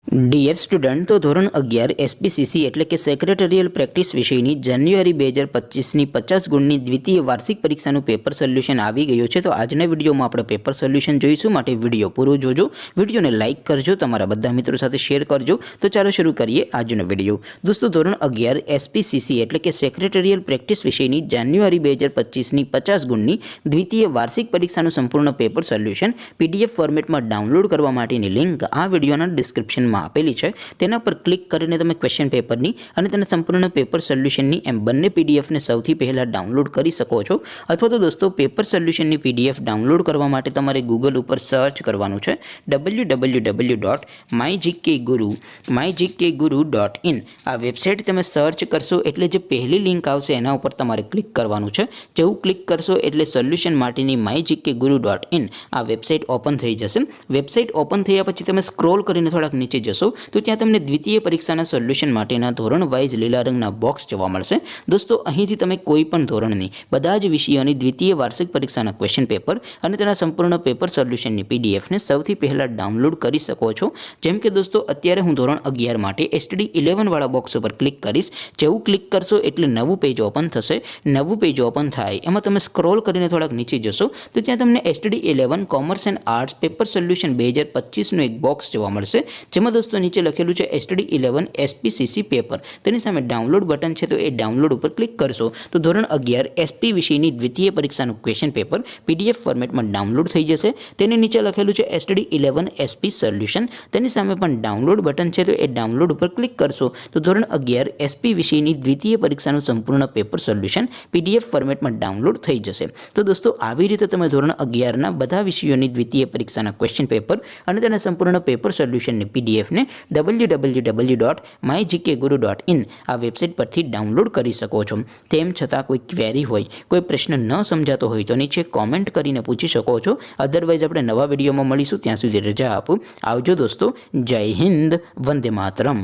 Dear student, તો ધોરણ 11 SPCC એટલે કે સેક્રેટરીયલ પ્રેક્ટિસ વિષયની જાન્યુઆરી 2025ની 50 ગુણની દ્વિતીય વાર્ષિક પરીક્ષાનું પેપર સોલ્યુશન આવી ગયું છે। તો આજના વિડીયોમાં આપણે પેપર સોલ્યુશન જોઈશું, માટે વિડીયો પૂરો જોજો, વિડીયોને લાઇક કરજો, તમારા બધા મિત્રો સાથે શેર કરજો। તો ચાલો શરૂ કરીએ આજનો વિડીયો। દોસ્તો, ધોરણ 11 એસપીસીસી એટલે કે સેક્રેટરીયલ પ્રેક્ટિસ વિષયની જાન્યુઆરી 2025ની 50 ગુણની દ્વિતીય વાર્ષિક પરીક્ષાનું સંપૂર્ણ પેપર સોલ્યુશન પીડીએફ ફોર્મેટમાં ડાઉનલોડ કરવા માટેની લિંક આ વિડીયોના ડિસ્ક્રિપ્શનમાં આપેલી છે। તેના પર ક્લિક કરીને તમે ક્વેશ્ચન પેપરની અને તેના સંપૂર્ણ પેપર સોલ્યુશનની એમ બંને પીડીએફને સૌથી પહેલાં ડાઉનલોડ કરી શકો છો। અથવા તો દોસ્તો, પેપર સોલ્યુશનની પીડીએફ ડાઉનલોડ કરવા માટે તમારે ગૂગલ ઉપર સર્ચ કરવાનું છે www.mygkguru.in। આ વેબસાઇટ તમે સર્ચ કરશો એટલે જે પહેલી લિંક આવશે એના ઉપર તમારે ક્લિક કરવાનું છે। જેવું ક્લિક કરશો એટલે સોલ્યુશન માટેની mygkguru.in આ વેબસાઇટ ઓપન થઈ જશે। વેબસાઇટ ઓપન થયા પછી તમે સ્ક્રોલ કરીને થોડાક નીચે જશો તો ત્યાં તમને દ્વિતીય પરીક્ષાના સોલ્યુશન માટેના ધોરણ વાઇઝ લીલા રંગના બોક્સ જોવા મળશે। દોસ્તો, અહીંથી તમે કોઈ પણ ધોરણની બધા જ વિષયોની દ્વિતીય વાર્ષિક પરીક્ષાના ક્વેશ્ચન પેપર અને તેના સંપૂર્ણ પેપર સોલ્યુશનની પીડીએફને સૌથી પહેલાં ડાઉનલોડ કરી શકો છો। જેમ કે દોસ્તો, અત્યારે હું ધોરણ 11 માટે એસટીડી 11 વાળા બોક્સ ઉપર ક્લિક કરીશ। જેવું ક્લિક કરશો એટલે નવું પેજ ઓપન થશે। નવું પેજ ઓપન થાય એમાં તમે સ્ક્રોલ કરીને થોડાક નીચે જશો તો ત્યાં તમને STD 11 commerce and arts paper solution 2025નું એક બોક્સ જોવા મળશે। જેમાં દોસ્તો નીચે લખેલું છે એસટીડી 11 એસપીસીસી પેપર, તેની સામે ડાઉનલોડ બટન છે, તો એ ડાઉનલોડ ઉપર ક્લિક કરશો તો ધોરણ 11 એસપી વિષયની દ્વિતીય પરીક્ષાનું ક્વેશ્ચન પેપર પીડીએફ ફોર્મેટમાં ડાઉનલોડ થઈ જશે। તેની નીચે લખેલું છે એસટીડી 11 એસપી સોલ્યુશન, તેની સામે પણ ડાઉનલોડ બટન છે, તો એ ડાઉનલોડ ઉપર ક્લિક કરશો તો ધોરણ 11 એસપી વિષયની દ્વિતીય પરીક્ષાનું સંપૂર્ણ પેપર સોલ્યુશન પીડીએફ ફોર્મેટમાં ડાઉનલોડ થઈ જશે। તો દોસ્તો, આવી રીતે તમે ધોરણ 11ના બધા વિષયોની દ્વિતીય પરીક્ષાના ક્વેશ્ચન પેપર અને તેના સંપૂર્ણ પેપર સોલ્યુશનની પીડીએફને www.mygkguru.in આ વેબસાઇટ પરથી ડાઉનલોડ કરી શકો છો। તેમ છતાં કોઈ ક્વેરી હોય, કોઈ પ્રશ્ન ન સમજાતો હોય તો નીચે કોમેન્ટ કરીને પૂછી શકો છો। અધરવાઇઝ આપણે નવા વિડીયોમાં મળીશું, ત્યાં સુધી રજા આપો। આવજો દોસ્તો, જય હિન્દ, વંદે માતરમ।